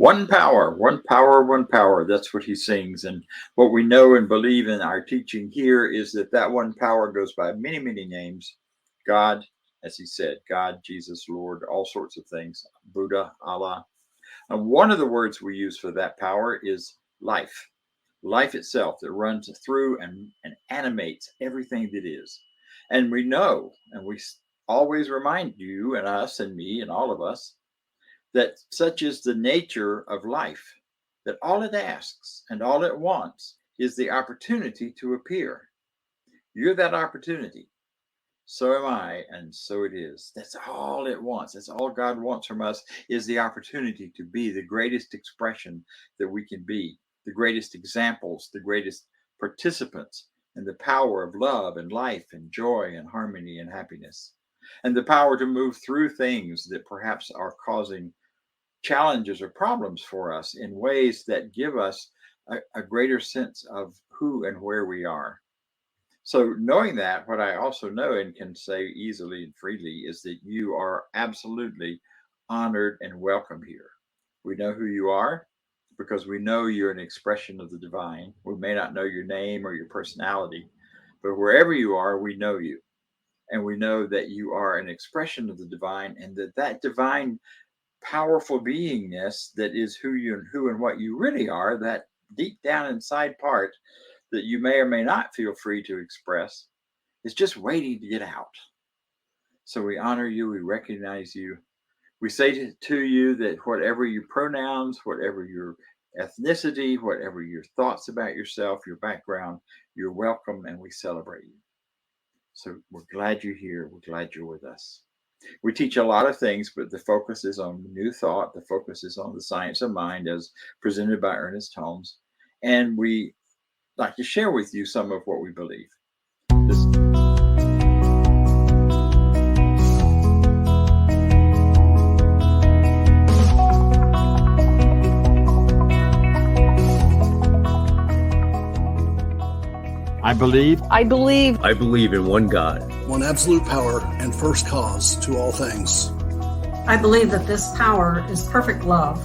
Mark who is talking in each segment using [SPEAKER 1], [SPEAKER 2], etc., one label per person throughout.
[SPEAKER 1] One power, one power, one power. That's what he sings. And what we know and believe in our teaching here is that that one power goes by many, many names. God, as he said, God, Jesus, Lord, all sorts of things, Buddha, Allah. And one of the words we use for that power is life, life itself that runs through and animates everything that is. And we know, and we always remind you and us and me and all of us that such is the nature of life, that all it asks and all it wants is the opportunity to appear. You're that opportunity. So am I, and so it is. That's all it wants. That's all God wants from us is the opportunity to be the greatest expression that we can be, the greatest examples, the greatest participants in the power of love and life and joy and harmony and happiness, and the power to move through things that perhaps are causing challenges or problems for us in ways that give us a greater sense of who and where we are. So, knowing that, what I also know and can say easily and freely is that you are absolutely honored and welcome here. We know who you are because we know you're an expression of the divine. We may not know your name or your personality, but wherever you are, we know you. And we know that you are an expression of the divine, and that that divine powerful beingness that is who and what you really are, that deep down inside part that you may or may not feel free to express, is just waiting to get out. So we honor you, we recognize you. We say to you that whatever your pronouns, whatever your ethnicity, whatever your thoughts about yourself, your background, you're welcome, and we celebrate you. So we're glad you're here. We're glad you're with us. We teach a lot of things, but the focus is on new thought. The focus is on the science of mind as presented by Ernest Holmes. And we like to share with you some of what we believe. This
[SPEAKER 2] I believe
[SPEAKER 3] I believe
[SPEAKER 4] I believe in one God,
[SPEAKER 5] one absolute power and first cause to all things.
[SPEAKER 6] I believe that this power is perfect love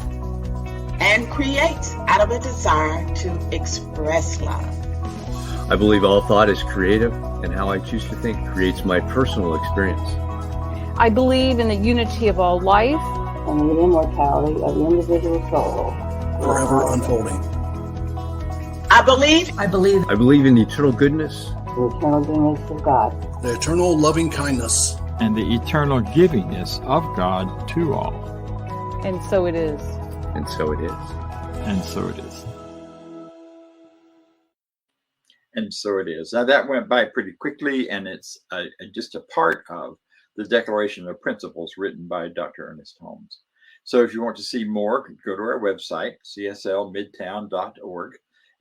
[SPEAKER 7] and creates out of a desire to express love.
[SPEAKER 4] I believe all thought is creative, and how I choose to think creates my personal experience.
[SPEAKER 3] I believe in the unity of all life
[SPEAKER 8] and the immortality of the individual soul,
[SPEAKER 5] forever unfolding.
[SPEAKER 7] I believe
[SPEAKER 4] I believe in the eternal goodness,
[SPEAKER 8] the eternal goodness of God,
[SPEAKER 5] the eternal loving kindness,
[SPEAKER 2] and the eternal givingness of God to all.
[SPEAKER 3] And so it is.
[SPEAKER 4] and so it is.
[SPEAKER 2] And so it is.
[SPEAKER 1] And so it is. Now that went by pretty quickly, and it's just a part of the Declaration of Principles written by Dr. Ernest Holmes. So if you want to see more, go to our website, cslmidtown.org,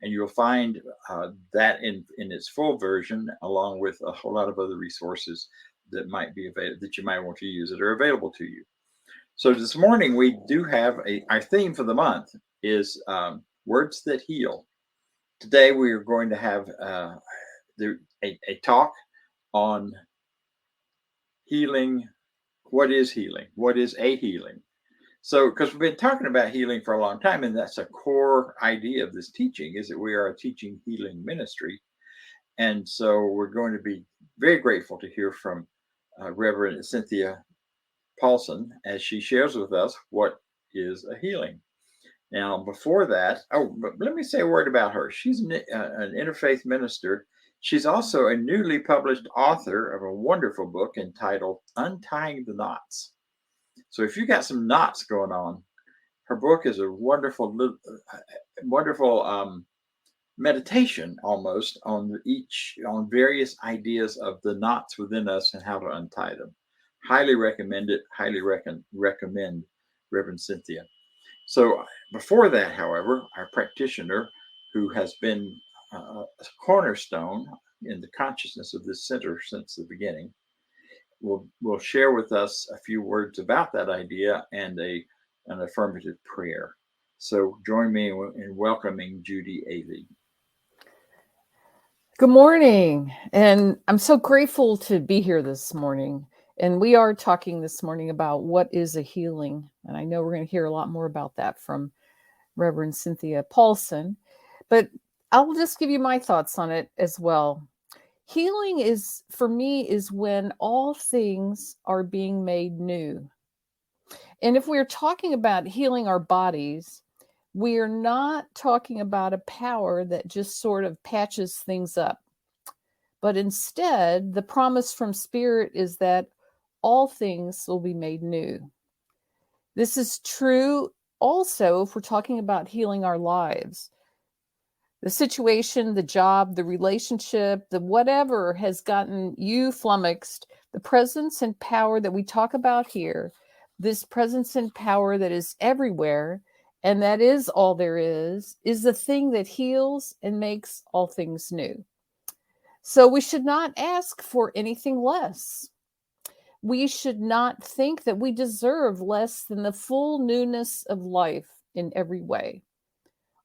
[SPEAKER 1] and you'll find that in its full version, along with a whole lot of other resources that might be available, that you might want to use, that are available to you. So this morning we do have our theme for the month is words that heal. Today we are going to have a talk on healing. What is healing? What is a healing? So, because we've been talking about healing for a long time, and that's a core idea of this teaching, is that we are a teaching healing ministry. And so we're going to be very grateful to hear from Rev Cynthia Paulsen as she shares with us what is a healing. Now, before that, but let me say a word about her. She's an interfaith minister. She's also a newly published author of a wonderful book entitled Untying the Knots. So if you got some knots going on, her book is a wonderful meditation almost on various ideas of the knots within us and how to untie them. Highly recommend it. Highly recommend Reverend Cynthia. So before that, however, our practitioner, who has been a cornerstone in the consciousness of this center since the beginning, will share with us a few words about that idea and an affirmative prayer. So join me in welcoming Judy Ailey.
[SPEAKER 3] Good morning. And I'm so grateful to be here this morning. And we are talking this morning about what is a healing. And I know we're going to hear a lot more about that from Reverend Cynthia Paulsen. But I'll just give you my thoughts on it as well. Healing is, for me, is when all things are being made new. And if we're talking about healing our bodies, we are not talking about a power that just sort of patches things up. But instead, the promise from Spirit is that all things will be made new. This is true also if we're talking about healing our lives. The situation, the job, the relationship, the whatever has gotten you flummoxed, the presence and power that we talk about here, this presence and power that is everywhere, and that is all there is the thing that heals and makes all things new. So we should not ask for anything less. We should not think that we deserve less than the full newness of life in every way.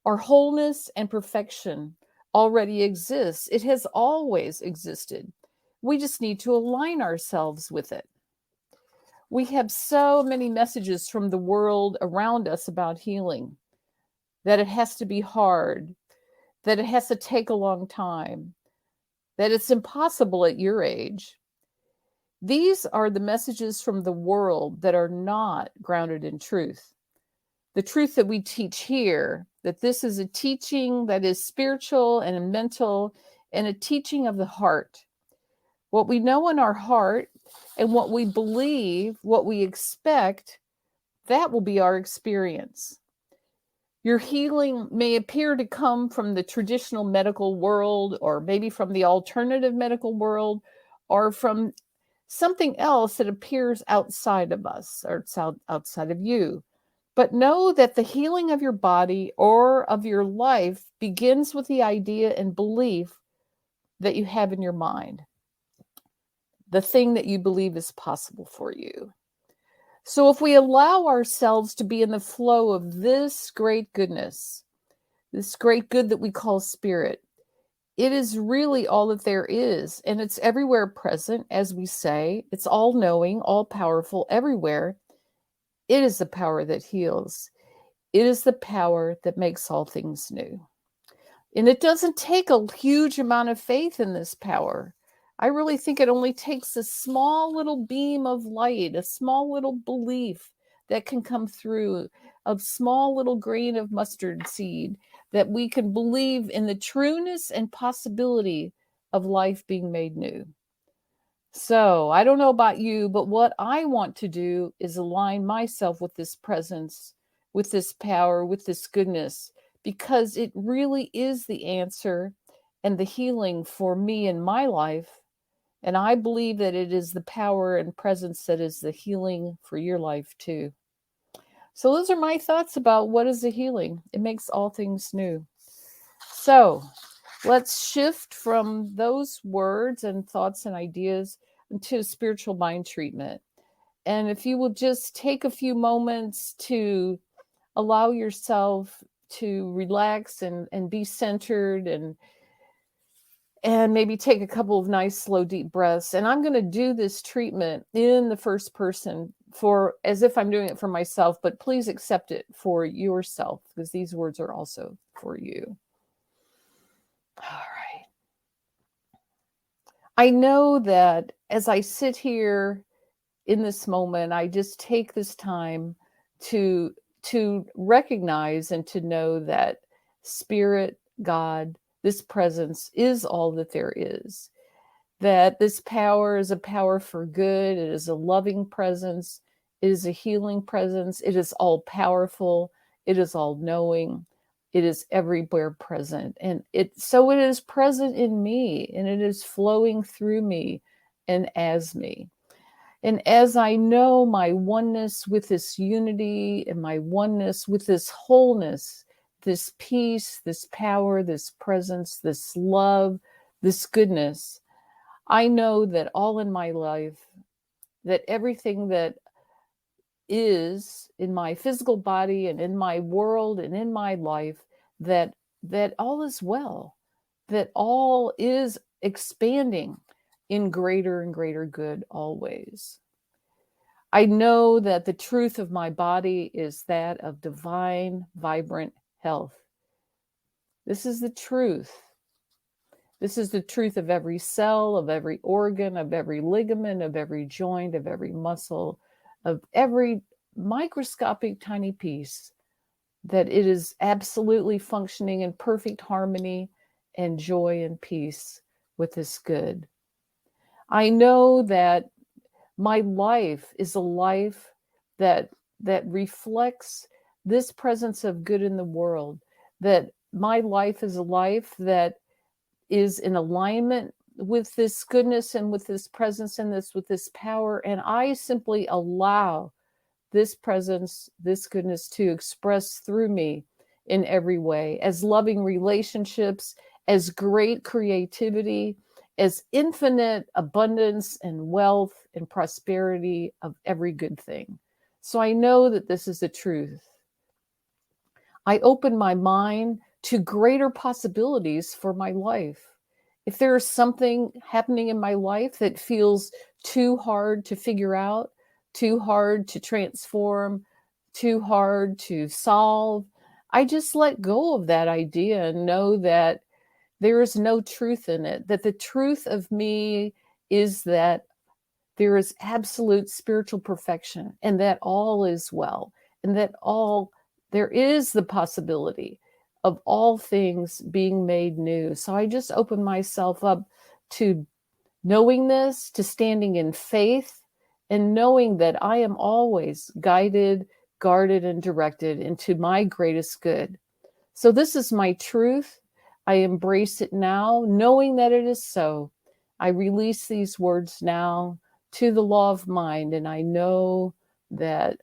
[SPEAKER 3] Our wholeness and perfection already exists. It has always existed. We just need to align ourselves with it. We have so many messages from the world around us about healing, that it has to be hard, that it has to take a long time, that it's impossible at your age. These are the messages from the world that are not grounded in truth. The truth that we teach here, that this is a teaching that is spiritual and mental and a teaching of the heart. What we know in our heart and what we believe, what we expect, that will be our experience. Your healing may appear to come from the traditional medical world, or maybe from the alternative medical world, or from something else that appears outside of us, or it's outside of you. But know that the healing of your body or of your life begins with the idea and belief that you have in your mind, the thing that you believe is possible for you. So if we allow ourselves to be in the flow of this great goodness, this great good that we call Spirit, it is really all that there is, and it's everywhere present, as we say. It's all knowing, all powerful, everywhere. It is the power that heals. It is the power that makes all things new. And it doesn't take a huge amount of faith in this power. I really think it only takes a small little beam of light, a small little belief that can come through, a small little grain of mustard seed, that we can believe in the trueness and possibility of life being made new. So I don't know about you, but what I want to do is align myself with this presence, with this power, with this goodness, because it really is the answer and the healing for me in my life. And I believe that it is the power and presence that is the healing for your life too. So those are my thoughts about what is the healing. It makes all things new. So let's shift from those words and thoughts and ideas into spiritual mind treatment. And if you will just take a few moments to allow yourself to relax and be centered, and maybe take a couple of nice, slow, deep breaths. And I'm going to do this treatment in the first person for as if I'm doing it for myself, but please accept it for yourself, because these words are also for you. All right. I know that as I sit here in this moment, I just take this time to recognize and to know that Spirit, God, this presence is all that there is. That this power is a power for good. It is a loving presence. It is a healing presence. It is all powerful. It is all knowing. It is everywhere present. And it is present in me, and it is flowing through me and as me. And as I know my oneness with this unity and my oneness with this wholeness, this peace, this power, this presence, this love, this goodness, I know that all in my life, that everything that is in my physical body and in my world and in my life, that all is well, that all is expanding in greater and greater good always. I know that the truth of my body is that of divine, vibrant health. This is the truth. This is the truth of every cell, of every organ, of every ligament, of every joint, of every muscle, of every microscopic tiny piece, that it is absolutely functioning in perfect harmony and joy and peace with this good. I know that my life is a life that reflects this presence of good in the world, that my life is a life that is in alignment with this goodness and with this presence and with this power. And I simply allow this presence, this goodness to express through me in every way, as loving relationships, as great creativity, as infinite abundance and wealth and prosperity of every good thing. So I know that this is the truth. I open my mind to greater possibilities for my life. If there is something happening in my life that feels too hard to figure out, too hard to transform, too hard to solve, I just let go of that idea and know that there is no truth in it, that the truth of me is that there is absolute spiritual perfection and that all is well, and that there is the possibility of all things being made new. So I just open myself up to knowing this, to standing in faith, and knowing that I am always guided, guarded, and directed into my greatest good. So this is my truth. I embrace it now, knowing that it is so. I release these words now to the law of mind, and I know that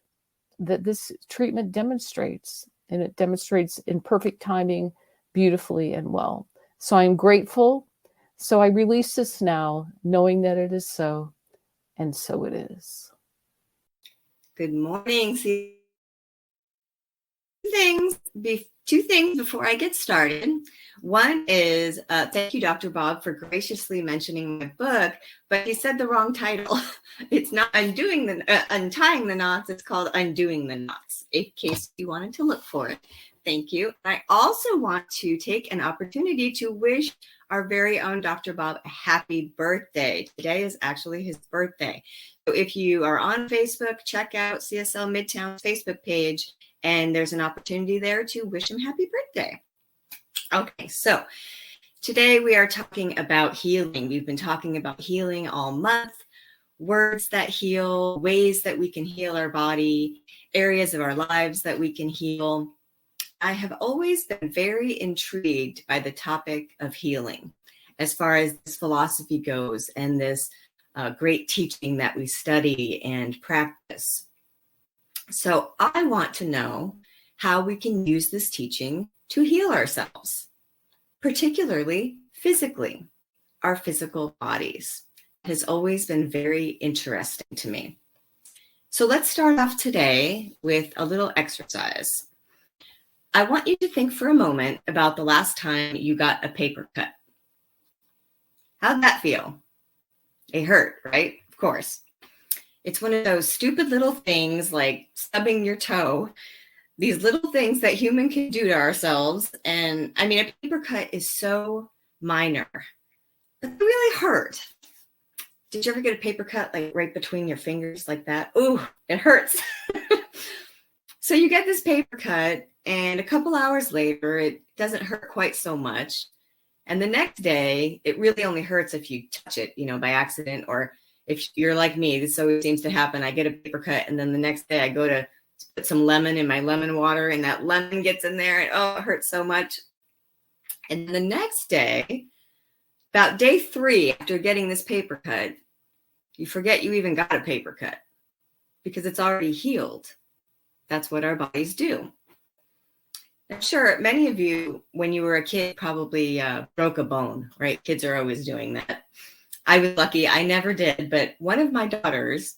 [SPEAKER 3] this treatment demonstrates, and it demonstrates in perfect timing, beautifully and well. So I'm grateful. So I release this now, knowing that it is so, and so it is.
[SPEAKER 9] Good morning. See, two things before I get started. One is thank you, Dr. Bob, for graciously mentioning my book, but he said the wrong title. It's not untying the knots. It's called Undoing the Knots, in case you wanted to look for it. Thank you. I also want to take an opportunity to wish our very own Dr. Bob a happy birthday. Today is actually his birthday. So if you are on Facebook, check out CSL Midtown's Facebook page, and there's an opportunity there to wish him happy birthday. Okay, so today we are talking about healing. We've been talking about healing all month, words that heal, ways that we can heal our body, areas of our lives that we can heal. I have always been very intrigued by the topic of healing as far as this philosophy goes and this great teaching that we study and practice. So I want to know how we can use this teaching to heal ourselves, particularly physically, our physical bodies. It has always been very interesting to me. So let's start off today with a little exercise. I want you to think for a moment about the last time you got a paper cut. How'd that feel? It hurt, right? Of course. It's one of those stupid little things like stubbing your toe, these little things that humans can do to ourselves. And I mean, a paper cut is so minor, but they really hurt. Did you ever get a paper cut like right between your fingers like that? Ooh, it hurts. So you get this paper cut, and a couple hours later, it doesn't hurt quite so much. And the next day, it really only hurts if you touch it, by accident, or if you're like me, this always seems to happen. I get a paper cut, and then the next day I go to put some lemon in my lemon water, and that lemon gets in there, and oh, it hurts so much. And the next day, about day 3 after getting this paper cut, you forget you even got a paper cut because it's already healed. That's what our bodies do. I'm sure many of you, when you were a kid, probably broke a bone, right? Kids are always doing that. I was lucky. I never did. But one of my daughters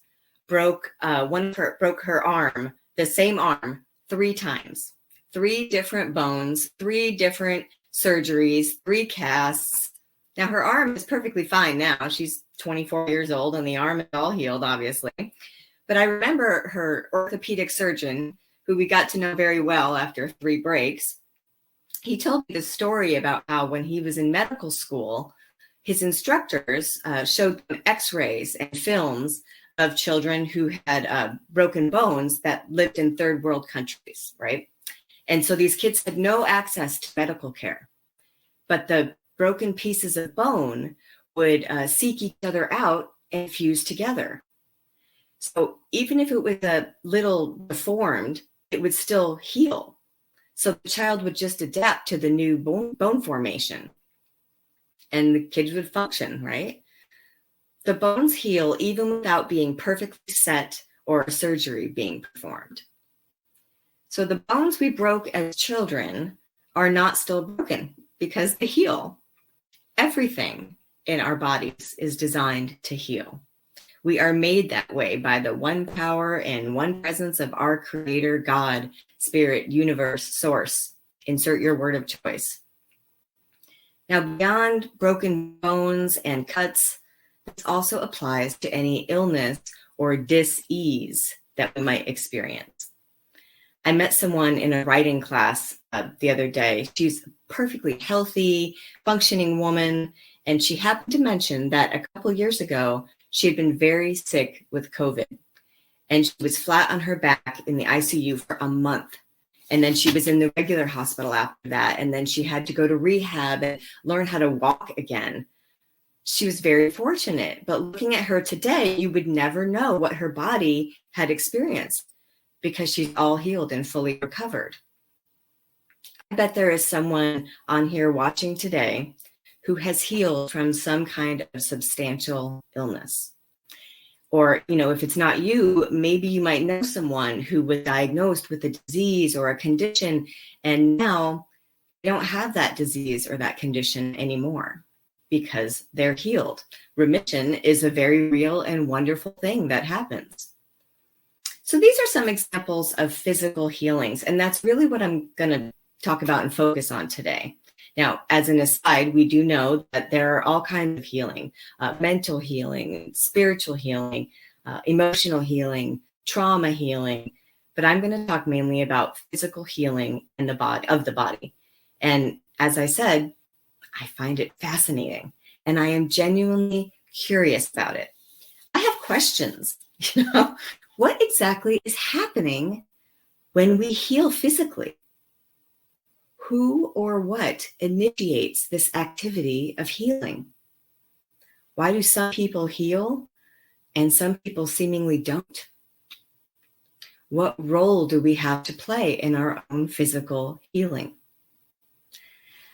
[SPEAKER 9] broke her arm, the same arm, 3 times. 3 different bones, 3 different surgeries, 3 casts. Now, her arm is perfectly fine now. She's 24 years old, and the arm is all healed, obviously. But I remember her orthopedic surgeon, who we got to know very well after 3 breaks, he told me the story about how when he was in medical school, his instructors showed them x-rays and films of children who had broken bones that lived in third world countries, right? And so these kids had no access to medical care, but the broken pieces of bone would seek each other out and fuse together. So even if it was a little deformed, it would still heal. So the child would just adapt to the new bone formation and the kids would function, right? The bones heal even without being perfectly set or surgery being performed. So the bones we broke as children are not still broken because they heal. Everything in our bodies is designed to heal. We are made that way by the one power and one presence of our Creator, God, Spirit, Universe, Source. Insert your word of choice. Now, beyond broken bones and cuts, this also applies to any illness or dis-ease that we might experience. I met someone in a writing class the other day. She's a perfectly healthy, functioning woman, and she happened to mention that a couple years ago, she had been very sick with COVID, and she was flat on her back in the ICU for a month. And then she was in the regular hospital after that, and then she had to go to rehab and learn how to walk again. She was very fortunate, but looking at her today, you would never know what her body had experienced because she's all healed and fully recovered. I bet there is someone on here watching today who has healed from some kind of substantial illness. Or, if it's not you, maybe you might know someone who was diagnosed with a disease or a condition, and now they don't have that disease or that condition anymore because they're healed. Remission is a very real and wonderful thing that happens. So these are some examples of physical healings, and that's really what I'm going to talk about and focus on today. Now, as an aside, we do know that there are all kinds of healing, mental healing, spiritual healing, emotional healing, trauma healing, but I'm going to talk mainly about physical healing in the body. And as I said, I find it fascinating, and I am genuinely curious about it. I have questions, what exactly is happening when we heal physically? Who or what initiates this activity of healing? Why do some people heal and some people seemingly don't? What role do we have to play in our own physical healing?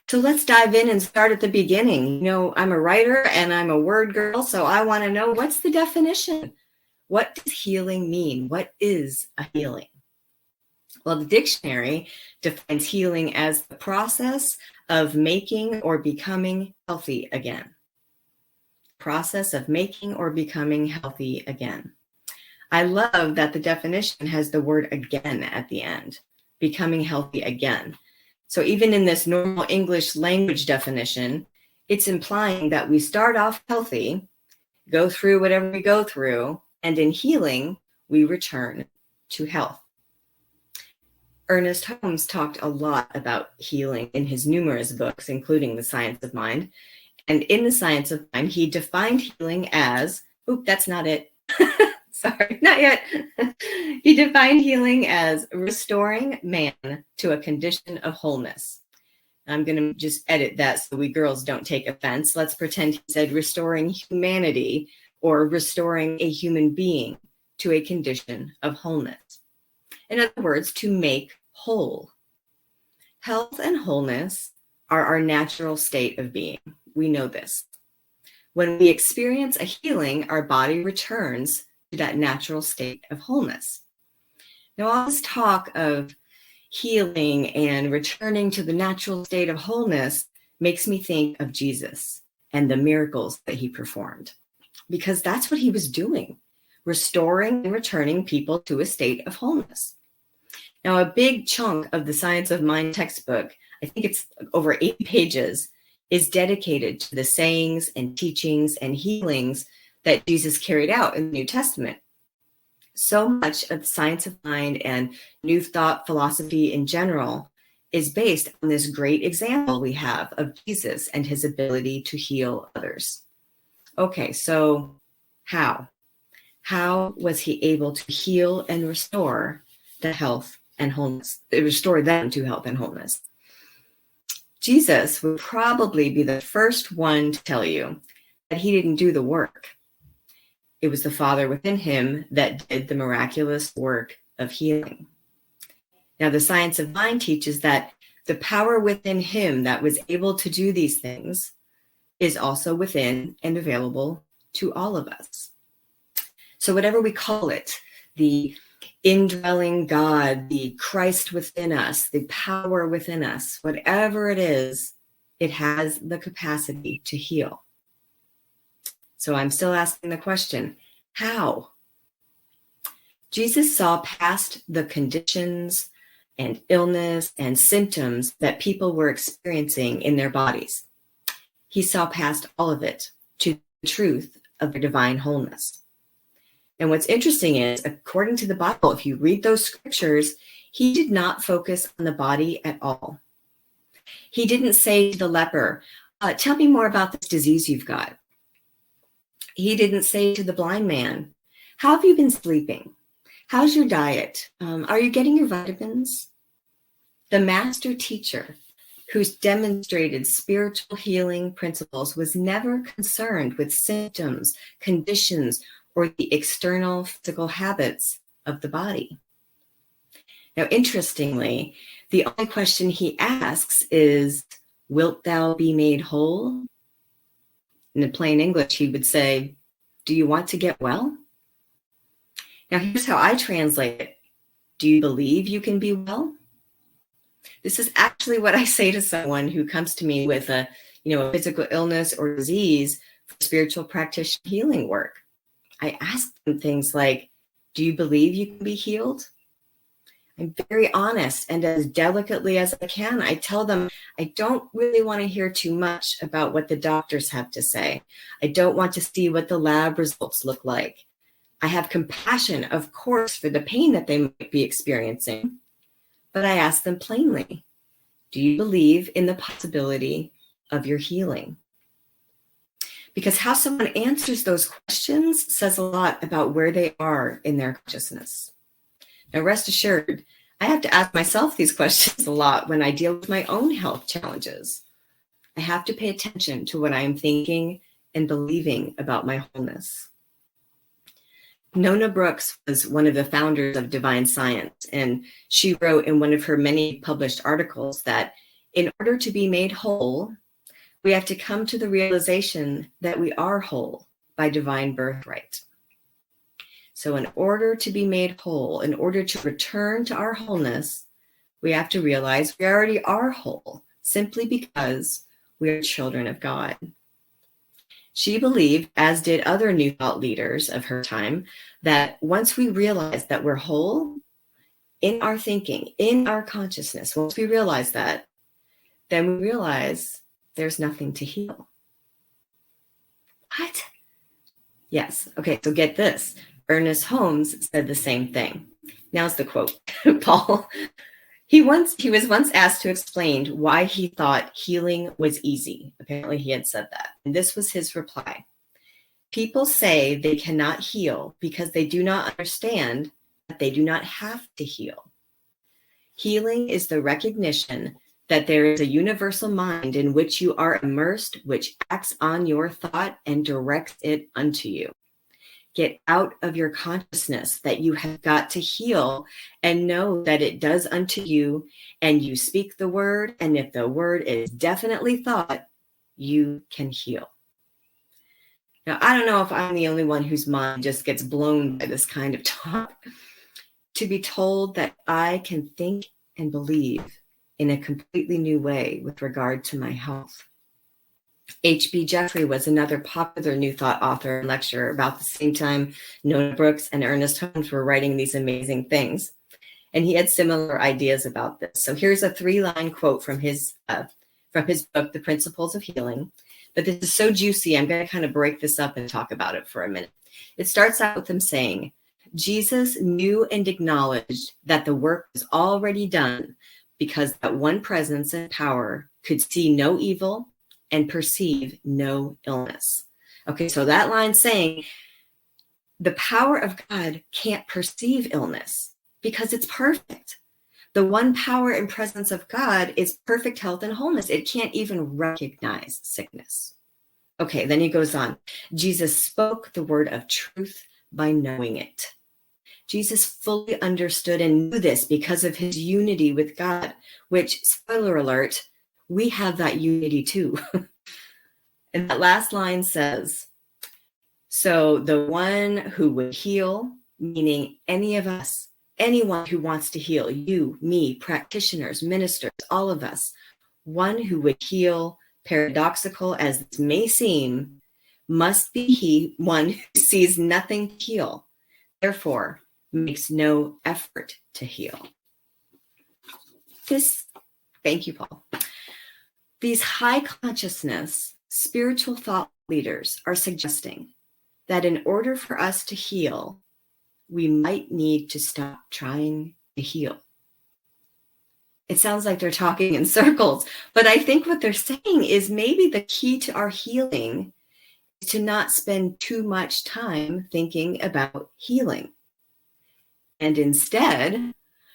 [SPEAKER 9] So let's dive in and start at the beginning. I'm a writer and I'm a word girl, so I want to know, what's the definition? What does healing mean? What is a healing? Well, the dictionary defines healing as the process of making or becoming healthy again. Process of making or becoming healthy again. I love that the definition has the word again at the end, becoming healthy again. So even in this normal English language definition, it's implying that we start off healthy, go through whatever we go through, and in healing, we return to health. Ernest Holmes talked a lot about healing in his numerous books, including The Science of Mind. And in The Science of Mind, he defined healing as, that's not it. Sorry, not yet. He defined healing as restoring man to a condition of wholeness. I'm going to just edit that so we girls don't take offense. Let's pretend he said restoring humanity or restoring a human being to a condition of wholeness. In other words, to make whole. Health and wholeness are our natural state of being. We know this. When we experience a healing, our body returns to that natural state of wholeness. Now, all this talk of healing and returning to the natural state of wholeness makes me think of Jesus and the miracles that he performed, because that's what he was doing, restoring and returning people to a state of wholeness. Now, a big chunk of the Science of Mind textbook, I think it's over 80 pages, is dedicated to the sayings and teachings and healings that Jesus carried out in the New Testament. So much of the Science of Mind and New Thought philosophy in general is based on this great example we have of Jesus and his ability to heal others. Okay, so how? How was he able to heal and restore the health and wholeness, restore them to health and wholeness? Jesus would probably be the first one to tell you that he didn't do the work. It was the Father within him that did the miraculous work of healing. Now, the science of mind teaches that the power within him that was able to do these things is also within and available to all of us. So whatever we call it, the indwelling God, the Christ within us, the power within us, whatever it is, it has the capacity to heal. So I'm still asking the question, how? Jesus saw past the conditions and illness and symptoms that people were experiencing in their bodies. He saw past all of it to the truth of their divine wholeness. And what's interesting is, according to the Bible, if you read those scriptures, he did not focus on the body at all. He didn't say to the leper, tell me more about this disease you've got. He didn't say to the blind man, how have you been sleeping? How's your diet? Are you getting your vitamins? The master teacher who's demonstrated spiritual healing principles was never concerned with symptoms, conditions, or the external physical habits of the body. Now, interestingly, the only question he asks is, wilt thou be made whole? In plain English, he would say, do you want to get well? Now, here's how I translate it. Do you believe you can be well? This is actually what I say to someone who comes to me with a physical illness or disease for spiritual practitioner healing work. I ask them things like, do you believe you can be healed? I'm very honest, and as delicately as I can, I tell them I don't really want to hear too much about what the doctors have to say. I don't want to see what the lab results look like. I have compassion, of course, for the pain that they might be experiencing, but I ask them plainly, do you believe in the possibility of your healing? Because how someone answers those questions says a lot about where they are in their consciousness. Now, rest assured, I have to ask myself these questions a lot when I deal with my own health challenges. I have to pay attention to what I am thinking and believing about my wholeness. Nona Brooks was one of the founders of Divine Science, and she wrote in one of her many published articles that in order to be made whole, we have to come to the realization that we are whole by divine birthright. So in order to be made whole, in order to return to our wholeness, we have to realize we already are whole simply because we are children of God. She believed, as did other New Thought leaders of her time, that once we realize that we're whole in our thinking, in our consciousness, once we realize that, then we realize there's nothing to heal. What? Yes. Okay, so get this. Ernest Holmes said the same thing. Now's the quote. Paul, he was once asked to explain why he thought healing was easy. Apparently he had said that. And this was his reply. People say they cannot heal because they do not understand that they do not have to heal. Healing is the recognition that there is a universal mind in which you are immersed, which acts on your thought and directs it unto you. Get out of your consciousness that you have got to heal and know that it does unto you, and you speak the word, and if the word is definitely thought, you can heal. Now, I don't know if I'm the only one whose mind just gets blown by this kind of talk. To be told that I can think and believe in a completely new way with regard to my health. H.B. Jeffrey was another popular New Thought author and lecturer about the same time Nona Brooks and Ernest Holmes were writing these amazing things. And he had similar ideas about this. So here's a 3-line quote from his book, The Principles of Healing. But this is so juicy, I'm going to kind of break this up and talk about it for a minute. It starts out with him saying, Jesus knew and acknowledged that the work was already done, because that one presence and power could see no evil and perceive no illness. Okay, so that line saying the power of God can't perceive illness because it's perfect. The one power and presence of God is perfect health and wholeness. It can't even recognize sickness. Okay, then he goes on. Jesus spoke the word of truth by knowing it. Jesus fully understood and knew this because of his unity with God, which, spoiler alert, we have that unity too. And that last line says, so the one who would heal, meaning any of us, anyone who wants to heal, you, me, practitioners, ministers, all of us, one who would heal, paradoxical as this may seem, must be he, one who sees nothing to heal, therefore makes no effort to heal. Thank you, Paul. These high consciousness, spiritual thought leaders are suggesting that in order for us to heal, we might need to stop trying to heal. It sounds like they're talking in circles, but I think what they're saying is maybe the key to our healing is to not spend too much time thinking about healing, and instead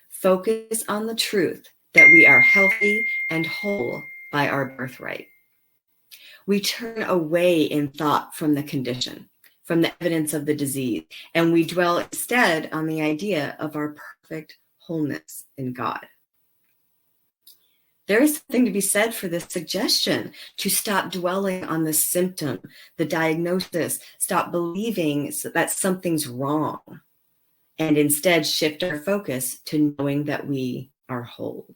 [SPEAKER 9] focus on the truth that we are healthy and whole by our birthright. We turn away in thought from the condition, from the evidence of the disease, and we dwell instead on the idea of our perfect wholeness in God. There is something to be said for this suggestion to stop dwelling on the symptom, the diagnosis, stop believing that something's wrong, and instead shift our focus to knowing that we are whole.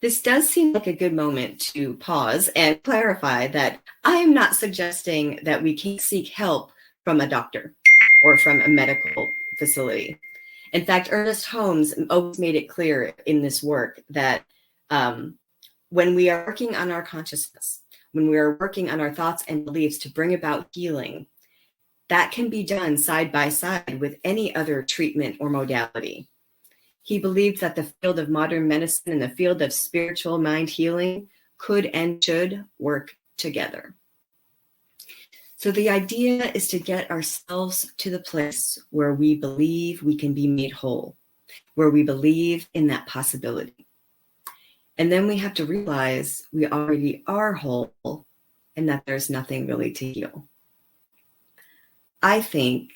[SPEAKER 9] This does seem like a good moment to pause and clarify that I am not suggesting that we can't seek help from a doctor or from a medical facility. In fact, Ernest Holmes always made it clear in this work that when we are working on our consciousness, when we are working on our thoughts and beliefs to bring about healing, that can be done side by side with any other treatment or modality. He believed that the field of modern medicine and the field of spiritual mind healing could and should work together. So the idea is to get ourselves to the place where we believe we can be made whole, where we believe in that possibility. And then we have to realize we already are whole and that there's nothing really to heal. I think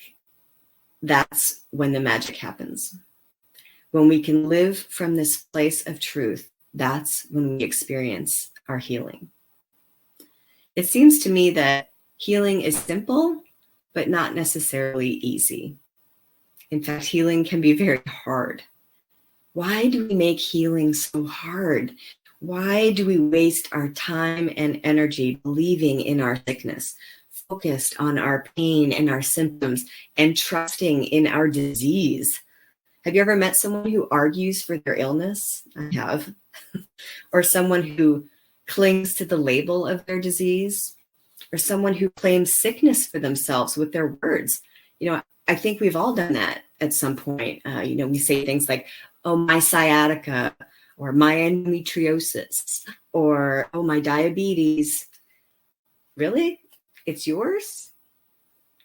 [SPEAKER 9] that's when the magic happens. When we can live from this place of truth, that's when we experience our healing. It seems to me that healing is simple, but not necessarily easy. In fact, healing can be very hard. Why do we make healing so hard? Why do we waste our time and energy believing in our sickness, focused on our pain and our symptoms, and trusting in our disease? Have you ever met someone who argues for their illness? I have. Or someone who clings to the label of their disease? Or someone who claims sickness for themselves with their words? I think we've all done that at some point. We say things like, oh, my sciatica, or my endometriosis, or oh, my diabetes. Really? It's yours?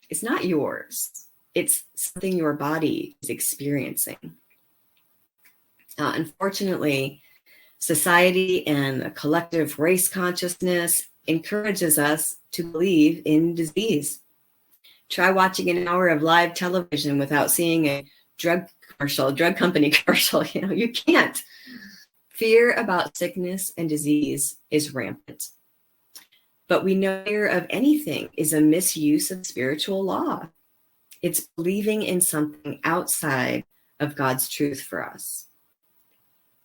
[SPEAKER 9] It's not yours. It's something your body is experiencing. Unfortunately, society and the collective race consciousness encourages us to believe in disease. Try watching an hour of live television without seeing a drug company commercial. You can't. Fear about sickness and disease is rampant. But we know fear of anything is a misuse of spiritual law. It's believing in something outside of God's truth for us.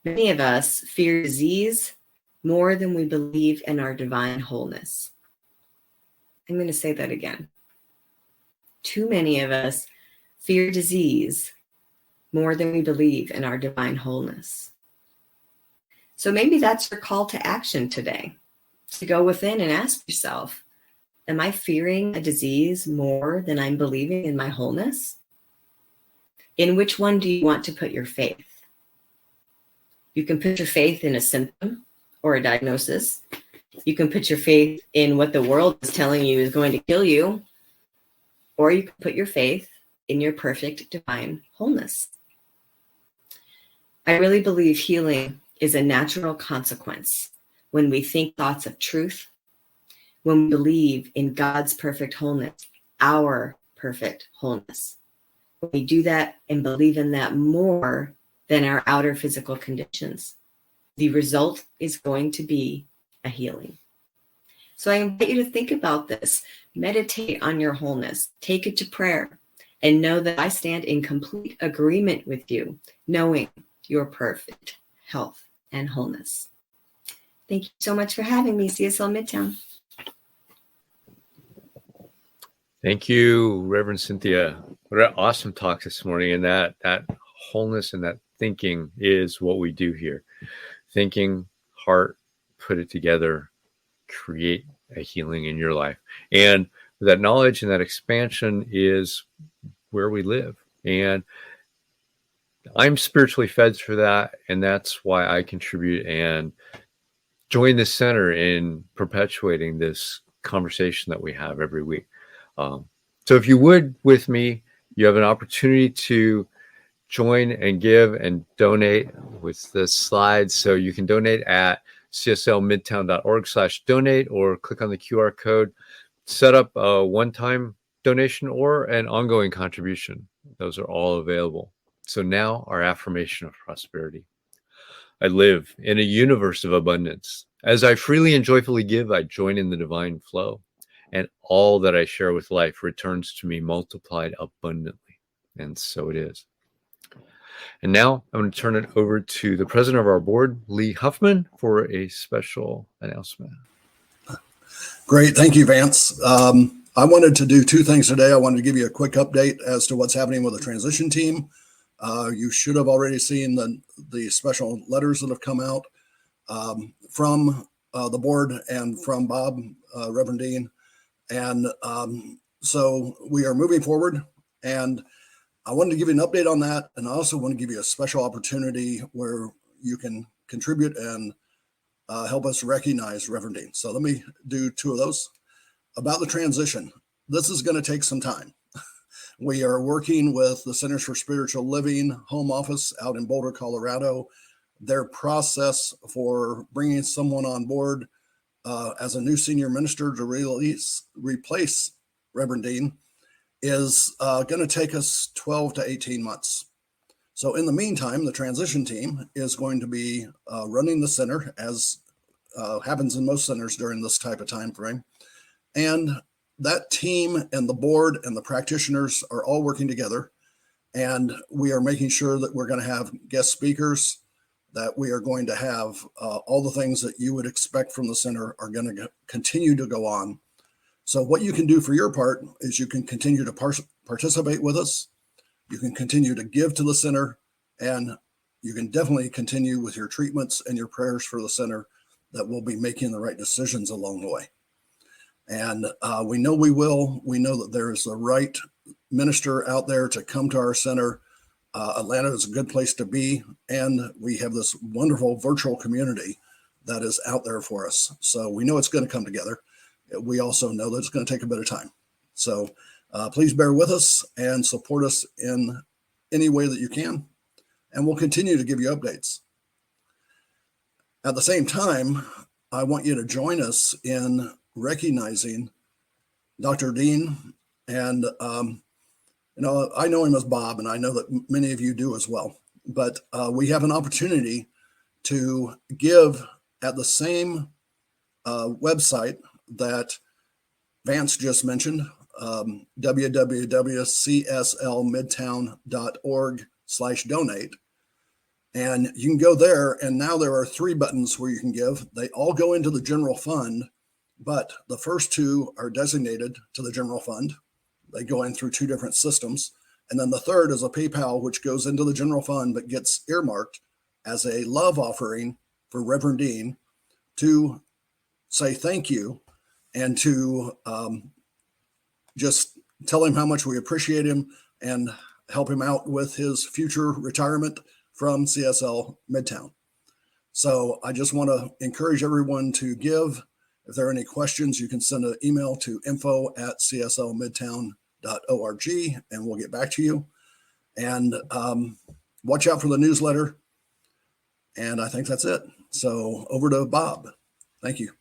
[SPEAKER 9] Many of us fear disease more than we believe in our divine wholeness. I'm going to say that again. Too many of us fear disease more than we believe in our divine wholeness. So maybe that's your call to action today, to go within and ask yourself, am I fearing a disease more than I'm believing in my wholeness? In which one do you want to put your faith? You can put your faith in a symptom or a diagnosis. You can put your faith in what the world is telling you is going to kill you, or you can put your faith in your perfect divine wholeness. I really believe healing is a natural consequence when we think thoughts of truth, when we believe in God's perfect wholeness, our perfect wholeness. When we do that and believe in that more than our outer physical conditions, the result is going to be a healing. So I invite you to think about this, meditate on your wholeness, take it to prayer, and know that I stand in complete agreement with you, knowing your perfect health and wholeness. Thank you so much for having me, CSL Midtown.
[SPEAKER 4] Thank you, Reverend Cynthia. What an awesome talk this morning. And that wholeness and that thinking is what we do here. Thinking, heart, put it together, create a healing in your life. And that knowledge and that expansion is where we live. And I'm spiritually fed for that. And that's why I contribute and join the center in perpetuating this conversation that we have every week. So if you would, with me, you have an opportunity to join and give and donate with the slides. So you can donate at cslmidtown.org/donate, or click on the QR code, set up a one-time donation or an ongoing contribution. Those are all available. So now our affirmation of prosperity. I live in a universe of abundance. As I freely and joyfully give, I join in the divine flow, and all that I share with life returns to me multiplied abundantly. And so it is. And now I'm going to turn it over to the president of our board, Lee Huffman, for a special announcement.
[SPEAKER 5] Great. Thank you, Vance. I wanted to do two things today. I wanted to give you a quick update as to what's happening with the transition team. You should have already seen the special letters that have come out from the board and from Bob, Reverend Dean. And so we are moving forward, and I wanted to give you an update on that. And I also want to give you a special opportunity where you can contribute and help us recognize Reverend Dean. So let me do two of those. About the transition, this is going to take some time. We are working with the Centers for Spiritual Living home office out in Boulder, Colorado. Their process for bringing someone on board as a new senior minister to replace Reverend Dean is going to take us 12 to 18 months. So in the meantime, the transition team is going to be running the center, as happens in most centers during this type of time frame. And that team and the board and the practitioners are all working together. And we are making sure that we're going to have guest speakers, that we are going to have all the things that you would expect from the center are going to continue to go on. So what you can do for your part is you can continue to participate with us. You can continue to give to the center, and you can definitely continue with your treatments and your prayers for the center, that we'll be making the right decisions along the way. And we know we will. We know that there's the right minister out there to come to our center. Atlanta is a good place to be, and we have this wonderful virtual community that is out there for us. So we know it's going to come together. We also know that it's going to take a bit of time. So please bear with us and support us in any way that you can, and we'll continue to give you updates. At the same time, I want you to join us in recognizing Dr. Dean. And I know him as Bob, and I know that many of you do as well. But we have an opportunity to give at the same website that Vance just mentioned, www.cslmidtown.org/donate. And you can go there, and now there are 3 buttons where you can give. They all go into the general fund, but the first 2 are designated to the general fund. They go in through 2 different systems. And then the third is a PayPal, which goes into the general fund, but gets earmarked as a love offering for Reverend Dean to say thank you and to just tell him how much we appreciate him and help him out with his future retirement from CSL Midtown. So I just want to encourage everyone to give. If there are any questions, you can send an email to info@cslmidtown.org and we'll get back to you. And watch out for the newsletter. And I think that's it. So over to Bob. Thank you.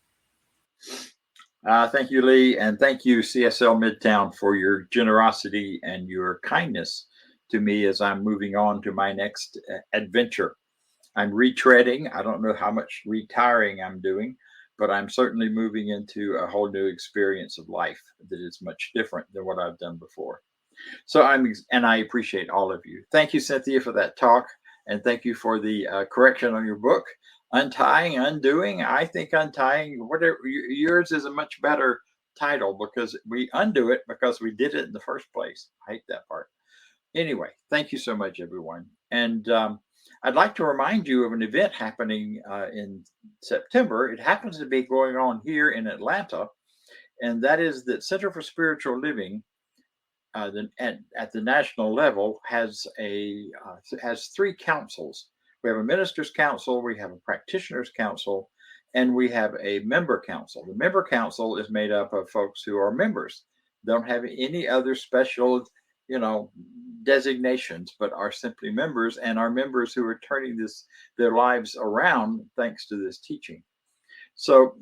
[SPEAKER 1] Thank you, Lee. And thank you, CSL Midtown, for your generosity and your kindness to me as I'm moving on to my next adventure. I'm retreading. I don't know how much retiring I'm doing, but I'm certainly moving into a whole new experience of life that is much different than what I've done before. So I appreciate all of you. Thank you, Cynthia, for that talk. And thank you for the correction on your book. Untying, undoing. I think untying, whatever, yours is a much better title because we undo it because we did it in the first place. I hate that part. Anyway, thank you so much, everyone. And I'd like to remind you of an event happening in September. It happens to be going on here in Atlanta, and that is that Center for Spiritual Living at the national level has three councils. We have a minister's council, we have a practitioner's council, and we have a member council. The member council is made up of folks who are members, don't have any other special, designations, but are simply members, and are members who are turning their lives around thanks to this teaching. So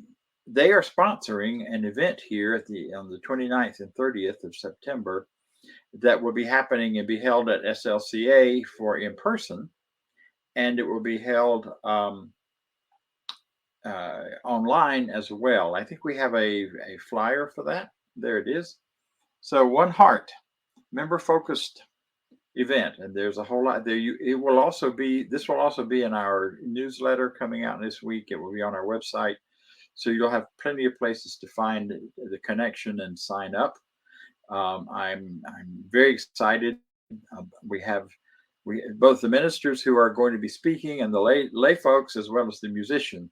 [SPEAKER 1] they are sponsoring an event here on the 29th and 30th of September that will be happening and be held at SLCA for in person, and it will be held online as well. I think we have a flyer for that. There it is. So One Heart, member-focused event, and there's a whole lot there. This will also be in our newsletter coming out this week. It will be on our website, so you'll have plenty of places to find the connection and sign up. I'm very excited. We both the ministers who are going to be speaking and the lay folks, as well as the musician,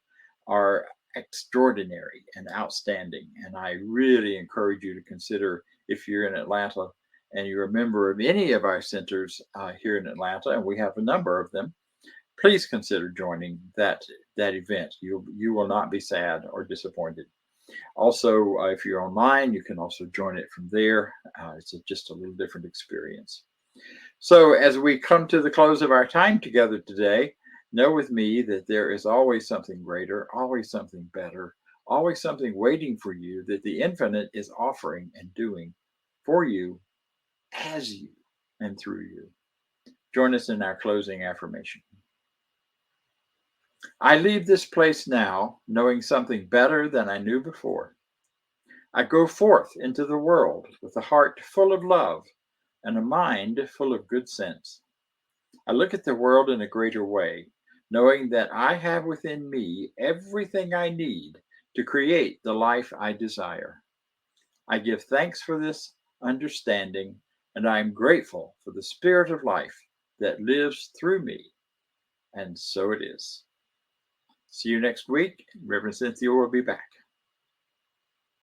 [SPEAKER 1] are extraordinary and outstanding. And I really encourage you to consider, if you're in Atlanta and you're a member of any of our centers here in Atlanta, and we have a number of them, please consider joining that event. You will not be sad or disappointed. Also, if you're online, you can also join it from there. It's just a little different experience. So as we come to the close of our time together today, know with me that there is always something greater, always something better, always something waiting for you that the infinite is offering and doing for you, as you, and through you. Join us in our closing affirmation. I leave this place now knowing something better than I knew before. I go forth into the world with a heart full of love and a mind full of good sense. I look at the world in a greater way, knowing that I have within me everything I need to create the life I desire. I give thanks for this understanding, and I am grateful for the spirit of life that lives through me. And so it is. See you next week. Reverend Cynthia will be back.